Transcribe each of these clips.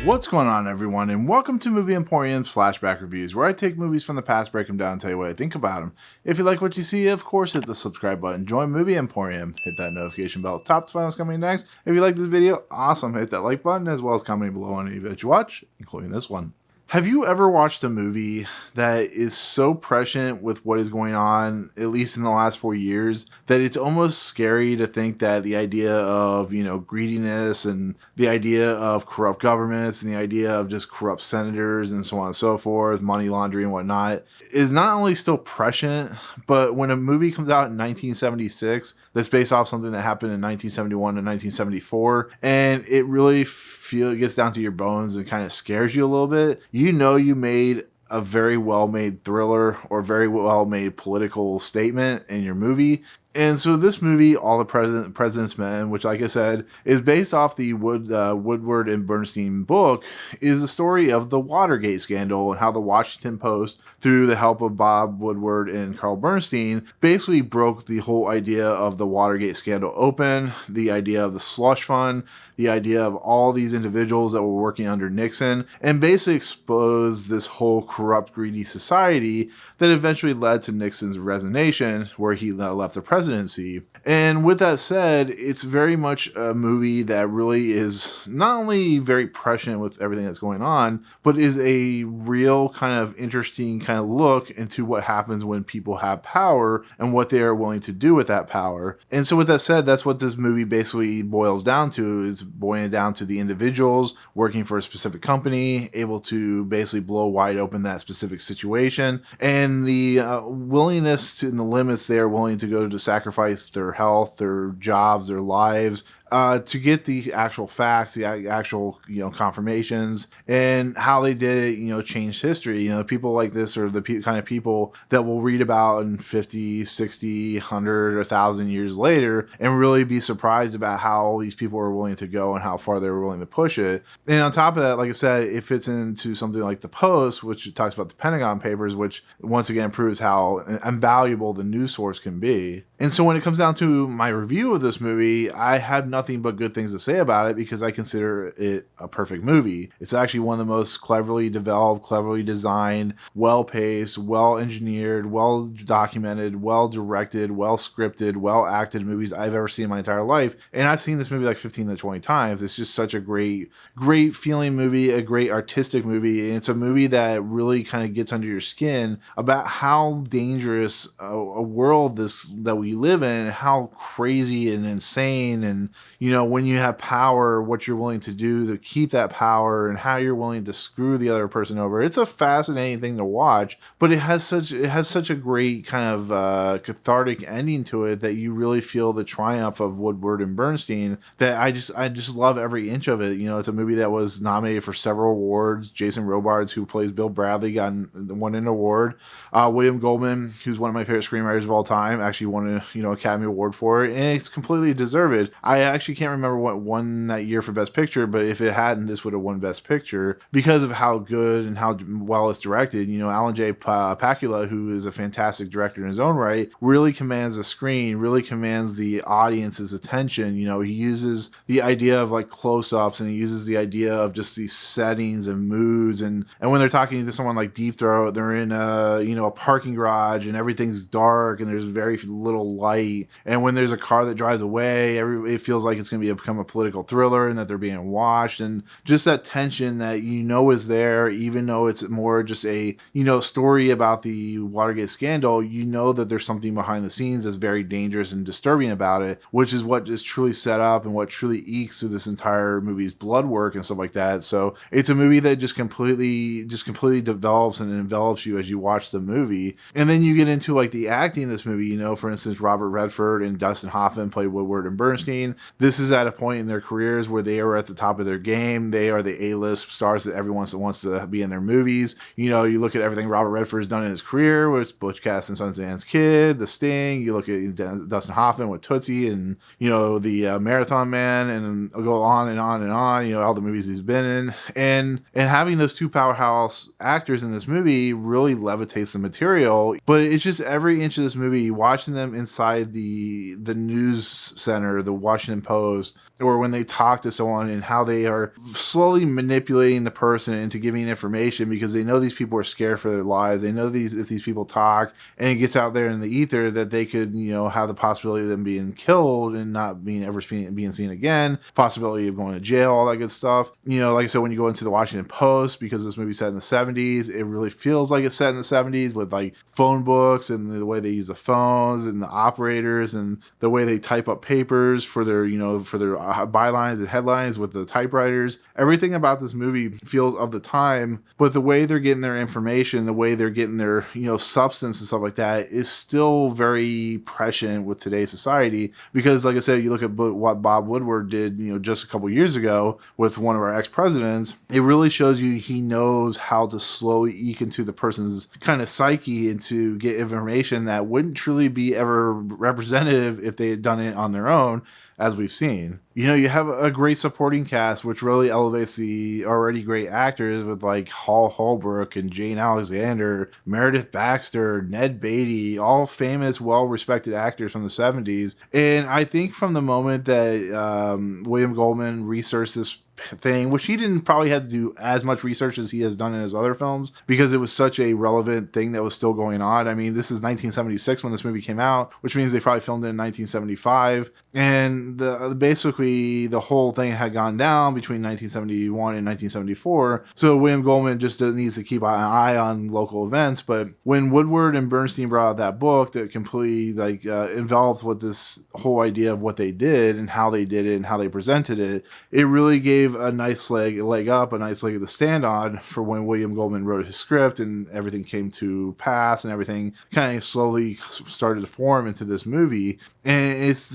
What's going on, everyone, and welcome to Movie Emporium's Flashback Reviews, where I take movies from the past, break them down, and tell you what I think about them. If you like what you see, of course, hit the subscribe button, join Movie Emporium, hit that notification bell, top to find what's coming next. If you like this video, awesome, hit that like button, as well as commenting below on any that you watch, including this one. Have you ever watched a movie that is so prescient with what is going on, at least in the last 4 years, that it's almost scary to think that the idea of, greediness and the idea of corrupt governments and the idea of just corrupt senators and so on and so forth, money laundering and whatnot, is not only still prescient, but when a movie comes out in 1976 that's based off something that happened in 1971 and 1974, and it really gets down to your bones and kind of scares you a little bit, you made a very well-made thriller or very well-made political statement in your movie. And so this movie, All the President's Men, which, like I said, is based off the Woodward and Bernstein book, is the story of the Watergate scandal and how the Washington Post, through the help of Bob Woodward and Carl Bernstein, basically broke the whole idea of the Watergate scandal open, the idea of the slush fund, the idea of all these individuals that were working under Nixon, and basically exposed this whole corrupt, greedy society that eventually led to Nixon's resignation, where he left the presidency. And with that said, it's very much a movie that really is not only very prescient with everything that's going on, but is a real kind of interesting kind of look into what happens when people have power and what they are willing to do with that power. And so with that said, that's what this movie basically boils down to. It's boiling down to the individuals working for a specific company, able to basically blow wide open that specific situation, and the willingness to, and the limits they are willing to go to sacrifice their health, their jobs, their lives, to get the actual facts, the actual, confirmations, and how they did it, changed history. People like this are the kind of people that we'll read about in 50, 60, 100, or 1,000 years later and really be surprised about how all these people are willing to go and how far they were willing to push it. And on top of that, like I said, it fits into something like The Post, which talks about the Pentagon Papers, which once again proves how invaluable the news source can be. And so when it comes down to my review of this movie, I had nothing but good things to say about it because I consider it a perfect movie. It's actually one of the most cleverly developed, cleverly designed, well-paced, well-engineered, well-documented, well-directed, well-scripted, well-acted movies I've ever seen in my entire life. And I've seen this movie like 15 to 20 times. It's just such a great feeling movie, a great artistic movie. And it's a movie that really kind of gets under your skin about how dangerous a world that we live in, how crazy and insane, and when you have power, what you're willing to do to keep that power and how you're willing to screw the other person over. It's a fascinating thing to watch, but it has such a great kind of cathartic ending to it that you really feel the triumph of Woodward and Bernstein, that I just love every inch of it. It's a movie that was nominated for several awards. Jason Robards, who plays Bill Bradley, won an award. William Goldman, who's one of my favorite screenwriters of all time, actually won an Academy Award for it, and it's completely deserved. I actually can't remember what won that year for Best Picture, but if it hadn't, this would have won Best Picture because of how good and how well it's directed. Alan J. Pakula, who is a fantastic director in his own right, really commands the screen, really commands the audience's attention. He uses the idea of like close-ups, and he uses the idea of just these settings and moods, and when they're talking to someone like Deep Throat, they're in a parking garage and everything's dark and there's very little light, and when there's a car that drives away, it feels like it's going to become a political thriller and that they're being watched, and just that tension that is there, even though it's more just a story about the Watergate scandal. That there's something behind the scenes that's very dangerous and disturbing about it, which is what is truly set up and what truly ekes through this entire movie's blood work and stuff like that. So it's a movie that just completely develops and envelops you as you watch the movie. And then you get into like the acting in this movie. For instance, Robert Redford and Dustin Hoffman play Woodward and Bernstein. This is at a point in their careers where they are at the top of their game. They are the A-list stars that everyone wants to be in their movies. You look at everything Robert Redford has done in his career with Butch Cassidy and Sundance Kid, The Sting. You look at Dustin Hoffman with Tootsie and, the Marathon Man, and go on and on and on, all the movies he's been in. And having those two powerhouse actors in this movie really levitates the material. But it's just every inch of this movie, watching them inside the news center, the Washington Post, or when they talk to someone and how they are slowly manipulating the person into giving information because they know these people are scared for their lives. They know if these people talk and it gets out there in the ether that they could, have the possibility of them being killed and not being being seen again, possibility of going to jail, all that good stuff. Like I said, when you go into the Washington Post, because this movie's set in the 70s, it really feels like it's set in the 70s with like phone books and the way they use the phones and the operators and the way they type up papers for their, bylines and headlines with the typewriters. Everything about this movie feels of the time, but the way they're getting their information, the way they're getting their, substance and stuff like that is still very prescient with today's society. Because like I said, you look at what Bob Woodward did, just a couple years ago with one of our ex-presidents, it really shows you he knows how to slowly eke into the person's kind of psyche and to get information that wouldn't truly be ever representative if they had done it on their own, as we've seen. You have a great supporting cast, which really elevates the already great actors with like Holbrook and Jane Alexander, Meredith Baxter, Ned Beatty, all famous, well-respected actors from the 70s. And I think from the moment that William Goldman researched this thing, which he didn't probably have to do as much research as he has done in his other films, because it was such a relevant thing that was still going on. I mean, this is 1976 when this movie came out, which means they probably filmed it in 1975. And basically the whole thing had gone down between 1971 and 1974. So William Goldman just needs to keep an eye on local events. But when Woodward and Bernstein brought out that book that completely involved with this whole idea of what they did and how they did it and how they presented it, it really gave a nice leg up, a nice leg to stand on for when William Goldman wrote his script and everything came to pass and everything kind of slowly started to form into this movie. And it's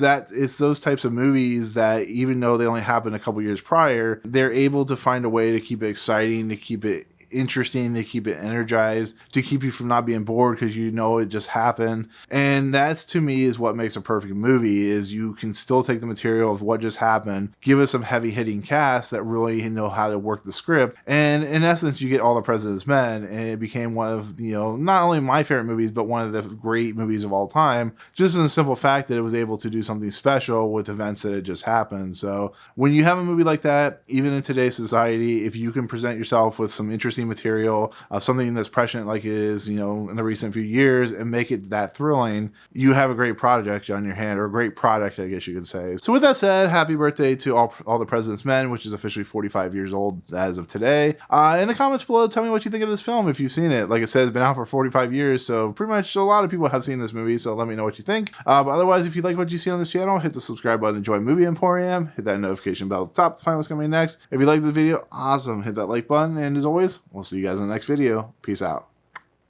those types of movies that, even though they only happened a couple years prior, they're able to find a way to keep it exciting, to keep it interesting, to keep it energized, to keep you from not being bored because it just happened. And that's, to me, is what makes a perfect movie, is you can still take the material of what just happened, give us some heavy hitting cast that really know how to work the script, and in essence you get All the President's Men, and it became one of not only my favorite movies but one of the great movies of all time, just in the simple fact that it was able to do something special with events that had just happened. So when you have a movie like that, even in today's society, if you can present yourself with some interesting material, something that's prescient like it is, in the recent few years, and make it that thrilling, you have a great project on your hand, or a great product, I guess you could say. So with that said, happy birthday to All the President's Men, which is officially 45 years old as of today. In the comments below, tell me what you think of this film if you've seen it. Like I said, it's been out for 45 years, so pretty much a lot of people have seen this movie, so let me know what you think. But otherwise, if you like what you see on this channel, hit the subscribe button and join Movie Emporium. Hit that notification bell at the top to find what's coming next. If you like the video, awesome, hit that like button, and as always, we'll see you guys in the next video. Peace out.